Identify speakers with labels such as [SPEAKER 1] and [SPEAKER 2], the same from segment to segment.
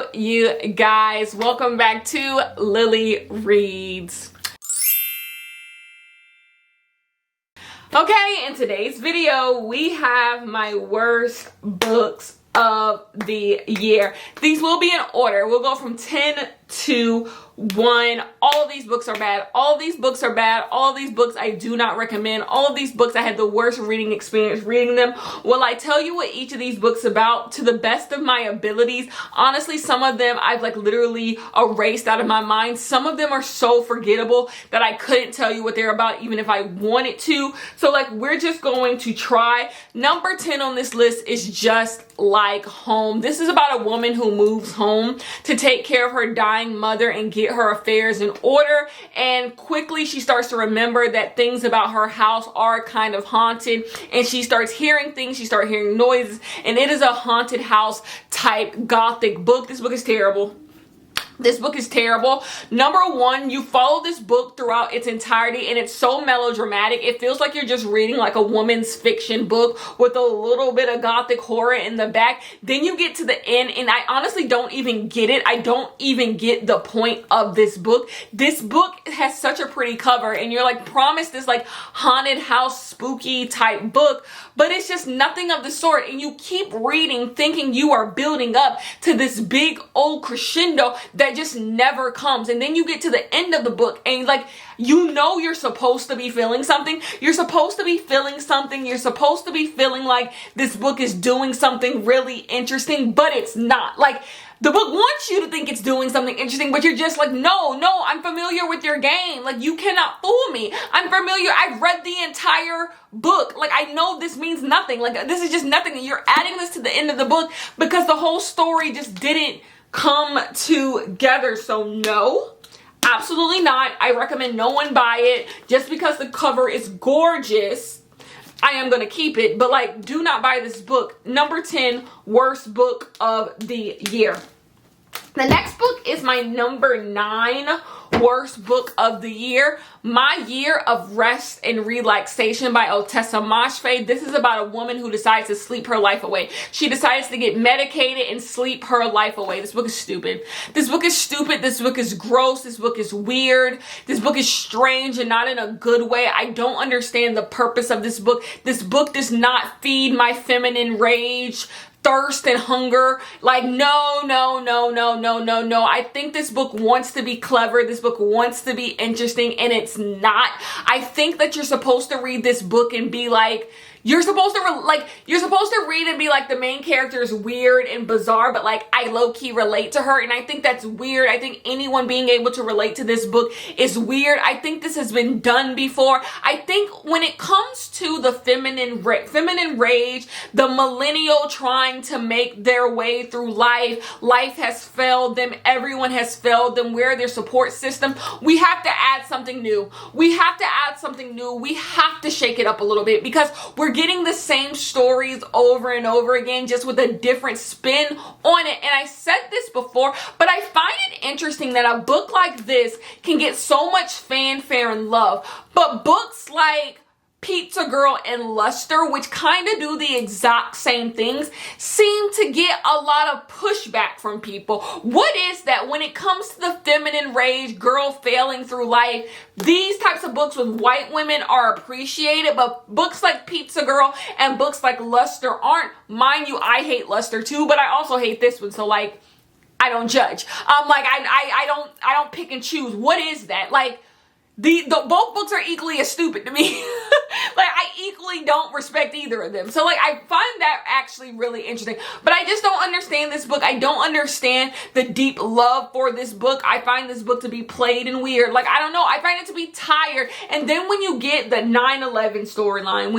[SPEAKER 1] Hello, you guys. Welcome back to Lily Reads. Okay, in today's video, we have my worst books of the year. These will be in order. We'll go from 10 to 1. All of these books are bad. All of these books are bad. All of these books I do not recommend. All of these books I had the worst reading experience reading them. Will I tell you what each of these books about to the best of my abilities? Honestly, some of them I've literally erased out of my mind. Some of them are so forgettable that I couldn't tell you what they're about even if I wanted to. So we're just going to try. Number 10 on this list is Just Like Home. This is about a woman who moves home to take care of her dying mother and get her affairs in order, and quickly she starts to remember that things about her house are kind of haunted, and she starts hearing things, she starts hearing noises, and it is a haunted house type gothic book. This book is terrible. This book is terrible. Number one, you follow this book throughout its entirety and it's so melodramatic. It feels like you're just reading like a woman's fiction book with a little bit of gothic horror in the back. Then you get to the end and I honestly don't even get it. I don't even get the point of this book. This book has such a pretty cover and you're promised this haunted house spooky type book, but it's just nothing of the sort. And you keep reading thinking you are building up to this big old crescendo that just never comes, and then you get to the end of the book and you're supposed to be feeling something. You're supposed to be feeling something. You're supposed to be feeling like this book is doing something really interesting, but it's not. The book wants you to think it's doing something interesting, but you're just no, I'm familiar with your game. You cannot fool me. I'm familiar. I've read the entire book. I know this means nothing. This is just nothing. And you're adding this to the end of the book because the whole story just didn't come together. So no, absolutely not. I recommend no one buy it. Just because the cover is gorgeous, I am going to keep it. But do not buy this book. Number 10, worst book of the year. The next book is my number 9 worst book of the year, My Year of Rest and Relaxation by Otessa Moshfegh. This is about a woman who decides to sleep her life away. She decides to get medicated and sleep her life away. This book is stupid. This book is stupid. This book is gross. This book is weird. This book is strange and not in a good way. I don't understand the purpose of this book. This book does not feed my feminine rage, thirst, and hunger. No. I think this book wants to be clever. This book wants to be interesting, and it's not. I think that you're supposed to read this book and be you're supposed to read and be the main character is weird and bizarre, but I low-key relate to her, and I think that's weird. I think anyone being able to relate to this book is weird. I think this has been done before. I think when it comes to the feminine rage, the millennial trying to make their way through life has failed them. Everyone has failed them. We're their support system. We have to add something new. We have to shake it up a little bit because we're getting the same stories over and over again, just with a different spin on it. And I said this before, but I find it interesting that a book like this can get so much fanfare and love, but books like Pizza Girl and Luster, which kind of do the exact same things, seem to get a lot of pushback from people. What is that when it comes to the feminine rage, girl failing through life? These types of books with white women are appreciated, but books like Pizza Girl and books like Luster aren't. Mind you, I hate Luster too, but I also hate this one, so I don't judge. I don't pick and choose. What is that? Both books are equally as stupid to me. I equally don't respect either of them. So I find that actually really interesting. But I just don't understand this book. I don't understand the deep love for this book. I find this book to be played and weird. I don't know. I find it to be tired. And then when you get the 9/11 storyline,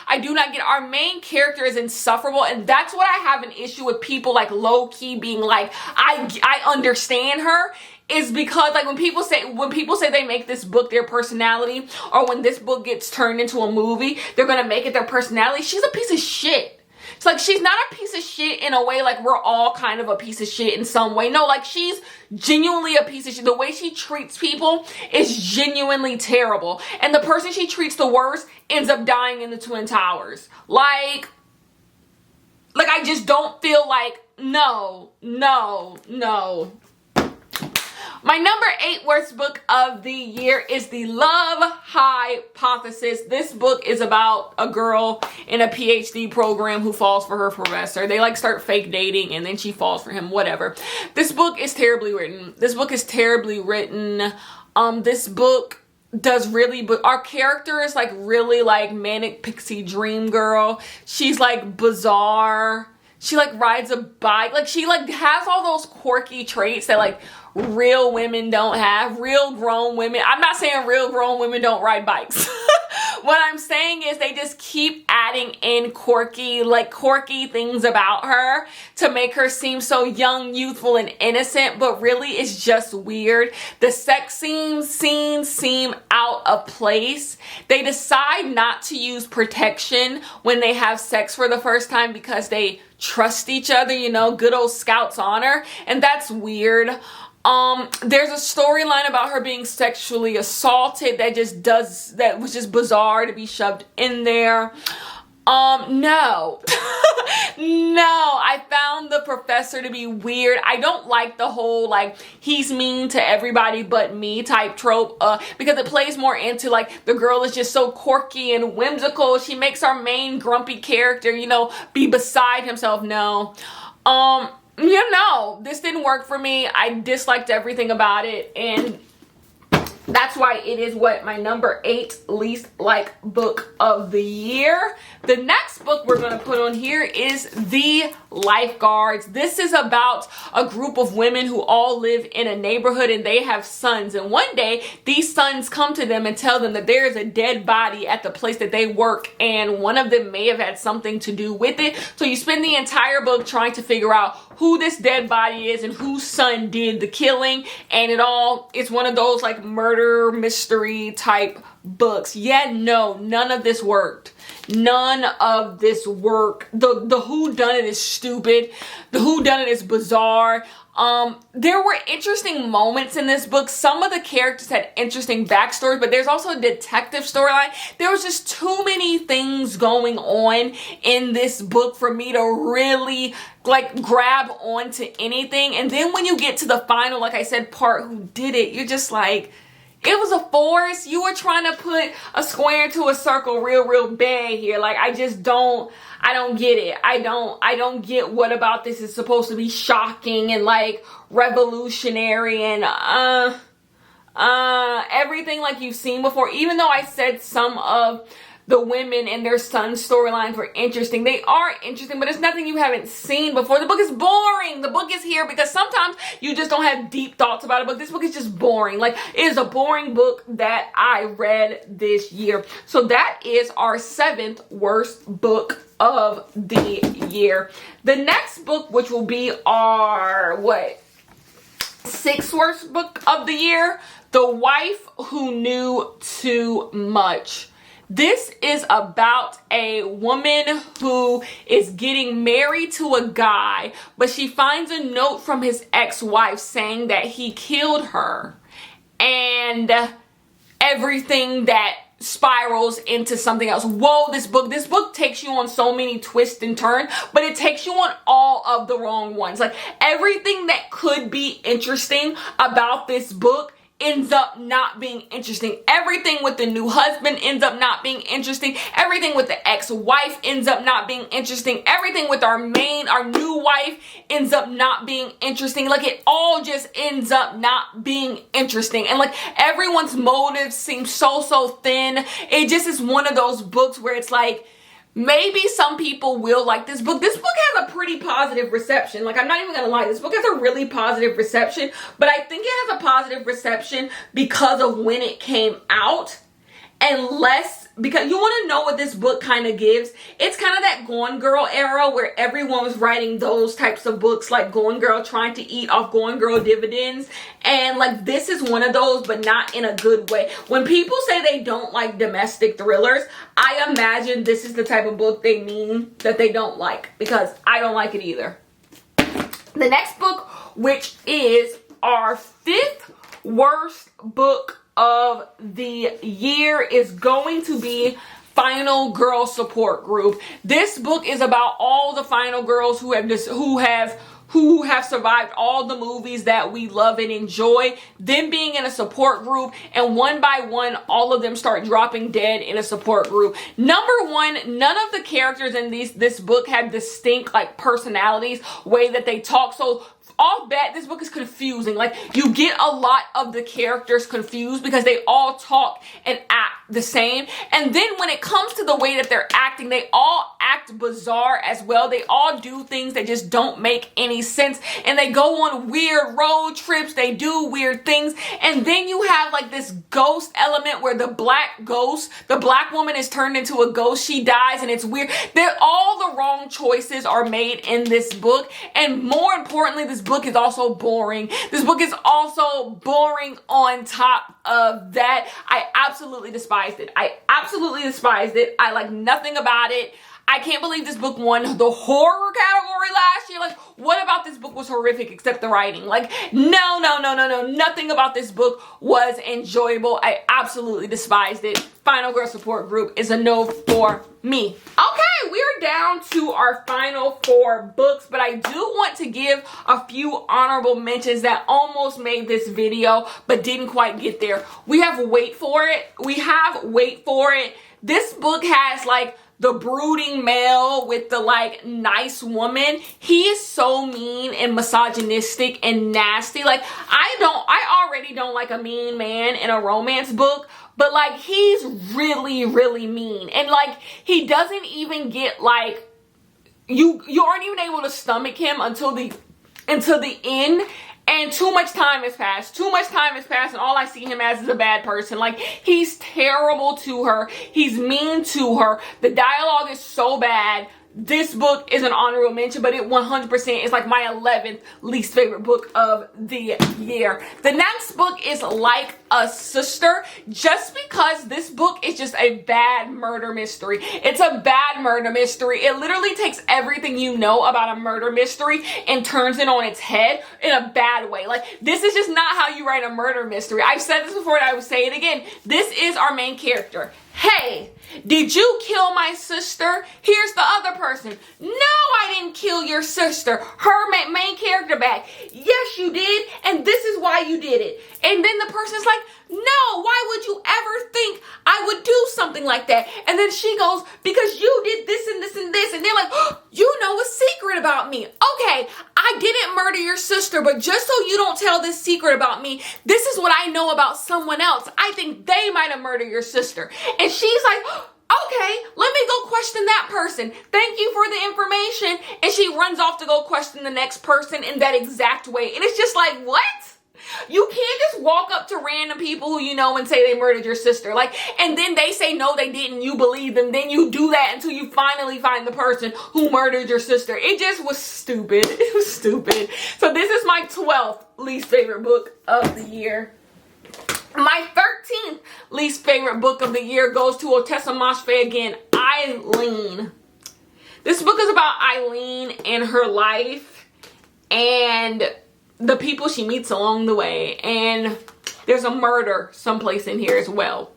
[SPEAKER 1] I do not get. Our main character is insufferable. And that's what I have an issue with people low-key being I understand her. Is because when people say they make this book their personality, or when this book gets turned into a movie, they're gonna make it their personality. She's a piece of shit. It's she's not a piece of shit in a way we're all kind of a piece of shit in some way. No, she's genuinely a piece of shit. The way she treats people is genuinely terrible. And the person she treats the worst ends up dying in the Twin Towers. Like, I just don't feel like, no. My number 8 worst book of the year is The Love Hypothesis. This book is about a girl in a PhD program who falls for her professor. They like start fake dating and then she falls for him, whatever. This book is terribly written. This book does really, but our character is like really like manic pixie dream girl. She's like bizarre. She like rides a bike. Like she like has all those quirky traits that like real women don't have. Real grown women. I'm not saying real grown women don't ride bikes. What I'm saying is they just keep adding in quirky things about her to make her seem so young, youthful, and innocent, but really it's just weird. The sex scenes seem out of place. They decide not to use protection when they have sex for the first time because they trust each other, you know, good old Scout's honor, and that's weird. There's a storyline about her being sexually assaulted that was just bizarre to be shoved in there. No. No, I found the professor to be weird. I don't like the whole, like, he's mean to everybody but me type trope, because it plays more into, like, the girl is just so quirky and whimsical. She makes our main grumpy character, you know, be beside himself. No. You know, this didn't work for me. I disliked everything about it, and that's why it is my number 8 least like book of the year. The next book we're going to put on here is The Lifeguards. This is about a group of women who all live in a neighborhood and they have sons. And one day, these sons come to them and tell them that there is a dead body at the place that they work, and one of them may have had something to do with it. So you spend the entire book trying to figure out who this dead body is and whose son did the killing. And it's one of those like murder mystery type books. Yeah, no, none of this worked. None of this worked. The whodunit is stupid. The whodunit is bizarre. There were interesting moments in this book. Some of the characters had interesting backstories, but there's also a detective storyline. There was just too many things going on in this book for me to really like grab onto anything. And then when you get to the final, like I said, part who did it, you're just like, it was a force. You were trying to put a square into a circle real bad here. Like, I don't get it. I don't get what about this is supposed to be shocking and like revolutionary and everything like you've seen before. Even though I said some of the women and their sons' storylines were interesting. They are interesting, but it's nothing you haven't seen before. The book is boring. The book is here because sometimes you just don't have deep thoughts about it, but this book is just boring. Like, it is a boring book that I read this year. So that is our 7th worst book of the year. The next book, which will be our, 6th worst book of the year, The Wife Who Knew Too Much. This is about a woman who is getting married to a guy, but she finds a note from his ex-wife saying that he killed her, and everything that spirals into something else. Whoa, this book takes you on so many twists and turns, but it takes you on all of the wrong ones. Like, everything that could be interesting about this book ends up not being interesting. Everything with the new husband ends up not being interesting. Everything with the ex-wife ends up not being interesting. Everything with our new wife ends up not being interesting. Like, it all just ends up not being interesting. And like, everyone's motives seem so thin. It just is one of those books where it's like, maybe some people will like this book. This book has a pretty positive reception. Like, I'm not even gonna lie. This book has a really positive reception, but I think it has a positive reception because of when it came out, and less because you want to know what this book kind of gives. It's kind of that Gone Girl era where everyone was writing those types of books, like Gone Girl, trying to eat off Gone Girl dividends. And like, this is one of those, but not in a good way. When people say they don't like domestic thrillers, I imagine this is the type of book they mean that they don't like, because I don't like it either. The next book, which is our 5th worst book of the year, is going to be final girl support group. This book is about all the final girls who have survived all the movies that we love and enjoy, them being in a support group, and one by one all of them start dropping dead in a support group. Number one, none of the characters in this book have distinct like personalities, way that they talk. So off bat, this book is confusing. Like, you get a lot of the characters confused because they all talk and act the same. And then when it comes to the way that they're acting, they all act bizarre as well. They all do things that just don't make any sense. And they go on weird road trips. They do weird things. And then you have like this ghost element where the black woman is turned into a ghost. She dies and it's weird. All the wrong choices are made in this book. And more importantly, this book is also boring. This book is also boring on top of that. I absolutely despised it. I like nothing about it. I can't believe this book won the horror category last year. Like, what about this book was horrific except the writing? Like, no. Nothing about this book was enjoyable. I absolutely despised it. Final girl support group is a no for me. Okay, we're down to our final 4 books, but I do want to give a few honorable mentions that almost made this video but didn't quite get there. We have Wait For It. This book has like the brooding male with the like nice woman. He is so mean and misogynistic and nasty. Like, I already don't like a mean man in a romance book, but like, he's really, really mean. And like, he doesn't even get like, you aren't even able to stomach him until the end. And too much time has passed, and all I see him as is a bad person. Like, he's terrible to her. He's mean to her. The dialogue is so bad. This book is an honorable mention, but it 100% is like my 11th least favorite book of the year. The next book is Like a Sister, just because this book is just a bad murder mystery. It's a bad murder mystery. It literally takes everything you know about a murder mystery and turns it on its head in a bad way. Like, this is just not how you write a murder mystery. I've said this before and I will say it again. This is our main character. Hey, did you kill my sister? Here's the other person. No, I didn't kill your sister. Her main character back. Yes, you did, and this is why you did it. And then the person's like, no, why would you ever think I would do something like that? And then she goes, because you did this and this and this. And they're like, oh, you know a secret about me. Okay, I didn't murder your sister, but just so you don't tell this secret about me, this is what I know about someone else. I think they might have murdered your sister. And she's like, okay, let me go question that person. Thank you for the information. And she runs off to go question the next person in that exact way. And it's just like, what? You can't just walk up to random people who you know and say they murdered your sister. Like, and then they say no, they didn't. You believe them. Then you do that until you finally find the person who murdered your sister. It just was stupid. It was stupid. So this is my 12th least favorite book of the year. My 13th least favorite book of the year goes to Otessa Moshfegh again, Eileen. This book is about Eileen and her life and the people she meets along the way. And there's a murder someplace in here as well.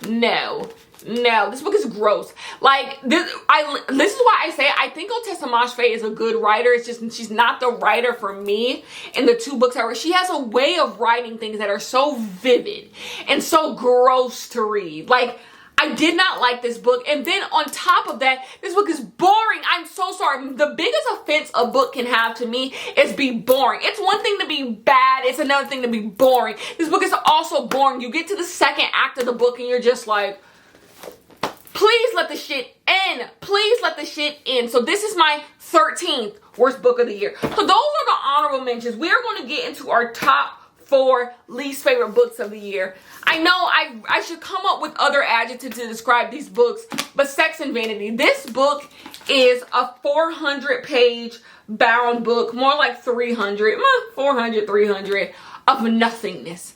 [SPEAKER 1] No, this book is gross. Like, this is why I say I think Otessa Moshfegh is a good writer. It's just she's not the writer for me in the 2 books I read. She has a way of writing things that are so vivid and so gross to read. Like, I did not like this book. And then on top of that, this book is boring. I'm so sorry. The biggest offense a book can have to me is be boring. It's one thing to be bad. It's another thing to be boring. This book is also boring. You get to the second act of the book and you're just like, please let the shit end. Please let the shit end. So this is my 13th worst book of the year. So those are the honorable mentions. We are going to get into our top 4 least favorite books of the year. I know I should come up with other adjectives to describe these books, but Sex and Vanity. This book is a 400-page bound book, more like 300, 400, 300, of nothingness.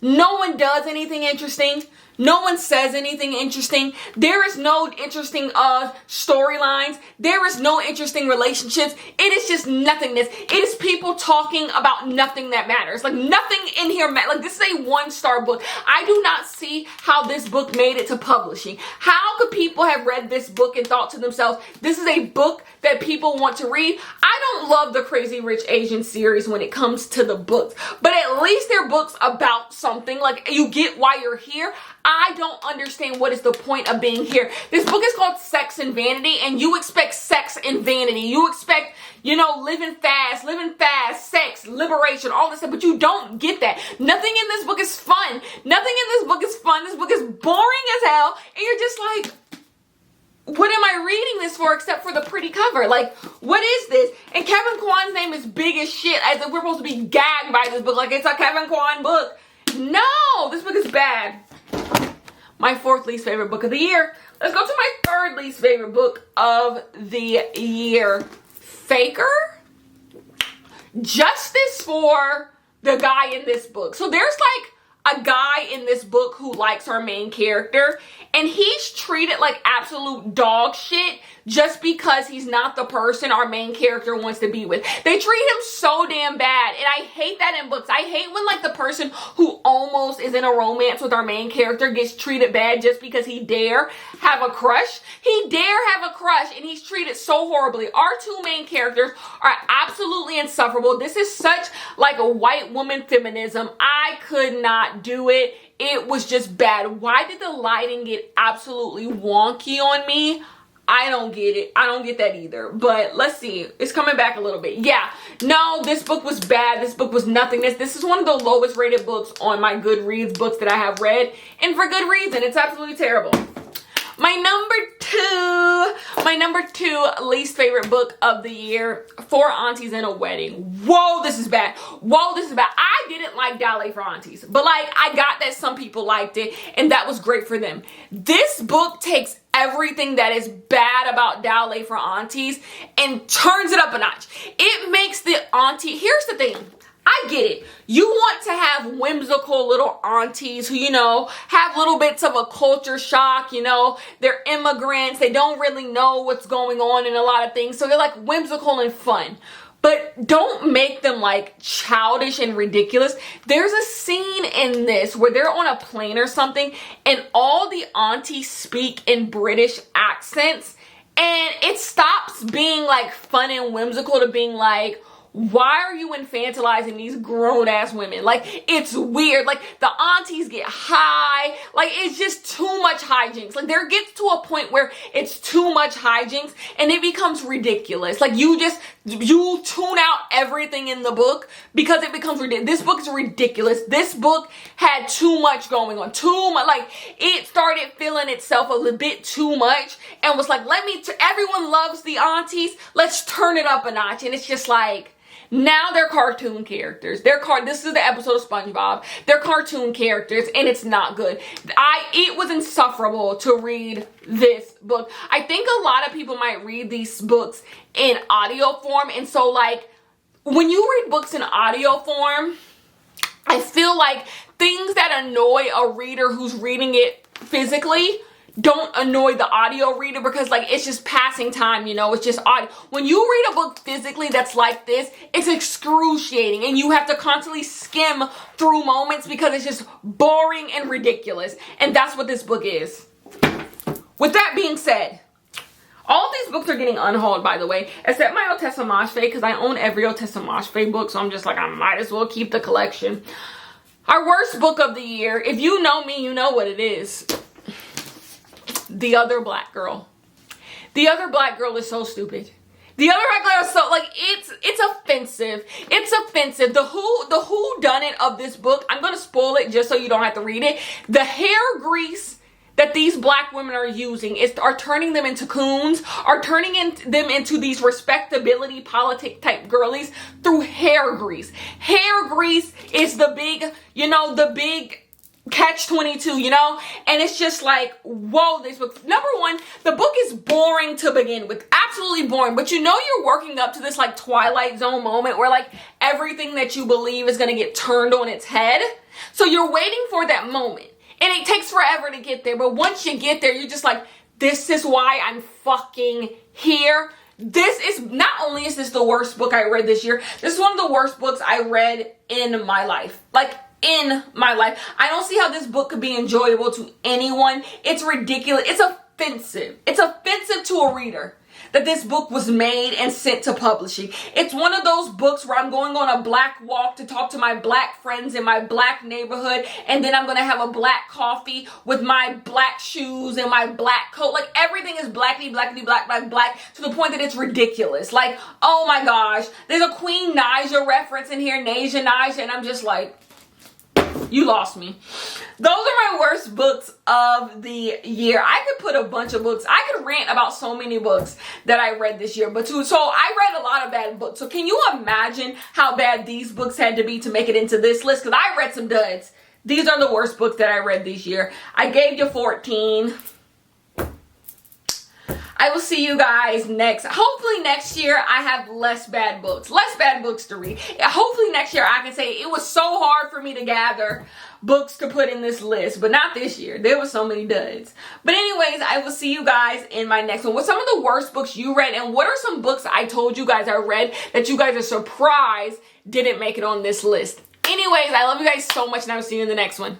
[SPEAKER 1] No one does anything interesting. No one says anything interesting. There is no interesting storylines. There is no interesting relationships. It is just nothingness. It is people talking about nothing that matters. Like nothing in here like this is a 1-star book. I do not see how this book made it to publishing. How could people have read this book and thought to themselves, this is a book that people want to read? I don't love the Crazy Rich Asian series when it comes to the books, but at least they're books about something. Like you get why you're here. I don't understand what is the point of being here. This book is called Sex and Vanity, and you expect sex and vanity. You expect, living fast, sex, liberation, all this stuff, but you don't get that. Nothing in this book is fun. Nothing in this book is fun. This book is boring as hell, and you're just like, what am I reading this for except for the pretty cover? Like, what is this? And Kevin Kwan's name is big as shit, as if we're supposed to be gagged by this book, like it's a Kevin Kwan book. No, this book is bad. My 4th least favorite book of the year. Let's go to my 3rd least favorite book of the year. Faker? Justice for the guy in this book. So there's like a guy in this book who likes our main character, and he's treated like absolute dog shit just because he's not the person our main character wants to be with. They treat him so damn bad, and I hate that in books. I hate when like the person who almost is in a romance with our main character gets treated bad just because he dare have a crush. He dare have a crush, and he's treated so horribly. Our 2 main characters are absolutely insufferable. This is such like a white woman feminism. I could not do it. It was just bad. Why did the lighting get absolutely wonky on me? I don't get it. I don't get that either. But let's see. It's coming back a little bit. Yeah. No, this book was bad. This book was nothingness. This is one of the lowest rated books on my Goodreads books that I have read. And for good reason. It's absolutely terrible. My number two least favorite book of the year, 4 Aunties and a Wedding. Whoa, this is bad. Whoa, this is bad. I didn't like Ballet for Aunties, but like I got that some people liked it, and that was great for them. This book takes everything that is bad about Ballet for Aunties and turns it up a notch. It makes the auntie, here's the thing. I get it. You want to have whimsical little aunties who, have little bits of a culture shock, they're immigrants. They don't really know what's going on in a lot of things. So they're like whimsical and fun. But don't make them like childish and ridiculous. There's a scene in this where they're on a plane or something and all the aunties speak in British accents. And it stops being like fun and whimsical to being like, why are you infantilizing these grown-ass women? Like, it's weird. Like, the aunties get high. Like, it's just too much hijinks. Like, there gets to a point where it's too much hijinks and it becomes ridiculous. Like, you tune out everything in the book because it becomes ridiculous. This book is ridiculous. This book had too much going on. Too much. Like, it started feeling itself a little bit too much and was like, everyone loves the aunties. Let's turn it up a notch. And it's just like, now they're cartoon characters. This is the episode of SpongeBob. They're cartoon characters, and it's not good. It was insufferable to read this book. I think a lot of people might read these books in audio form, and so like when you read books in audio form, I feel like things that annoy a reader who's reading it physically don't annoy the audio reader because like it's just passing time, it's just audio. When you read a book physically that's like this, it's excruciating and you have to constantly skim through moments because it's just boring and ridiculous. And that's what this book is. With that being said, all of these books are getting unhauled, by the way, except my Otessa Moshfegh, because I own every Otessa Moshfegh book, so I'm just like, I might as well keep the collection. Our worst book of the year, if you know me, you know what it is. The Other Black Girl. The Other Black Girl is so stupid. The Other Black Girl is so, like, it's offensive. It's offensive. The whodunit of this book, I'm going to spoil it just so you don't have to read it. The hair grease that these black women are using are turning them into coons, are turning them into these respectability politic type girlies through hair grease. Hair grease is the big, catch-22, you know? And it's just like, whoa, this book. Number one, the book is boring to begin with. Absolutely boring. But you know you're working up to this like Twilight Zone moment where like everything that you believe is going to get turned on its head. So you're waiting for that moment. And it takes forever to get there. But once you get there, you're just like, this is why I'm fucking here. This is, not only is this the worst book I read this year, this is one of the worst books I read in my life. Like, in my life. I don't see how this book could be enjoyable to anyone. It's ridiculous. It's offensive. It's offensive to a reader that this book was made and sent to publishing. It's one of those books where I'm going on a black walk to talk to my black friends in my black neighborhood, and then I'm going to have a black coffee with my black shoes and my black coat. Like, everything is blackity, blackity, black, black, black, to the point that it's ridiculous. Like, oh my gosh, there's a Queen Naja reference in here, Naja, and I'm just like, you lost me. Those are my worst books of the year. I could put a bunch of books. I could rant about so many books that I read this year. So I read a lot of bad books. So can you imagine how bad these books had to be to make it into this list? Because I read some duds. These are the worst books that I read this year. I gave you 14. I will see you guys next. Hopefully next year I have less bad books to read. Hopefully next year I can say it was so hard for me to gather books to put in this list, but not this year. There were so many duds. But anyways, I will see you guys in my next one. What's some of the worst books you read, and what are some books I told you guys I read that you guys are surprised didn't make it on this list? Anyways, I love you guys so much, and I will see you in the next one.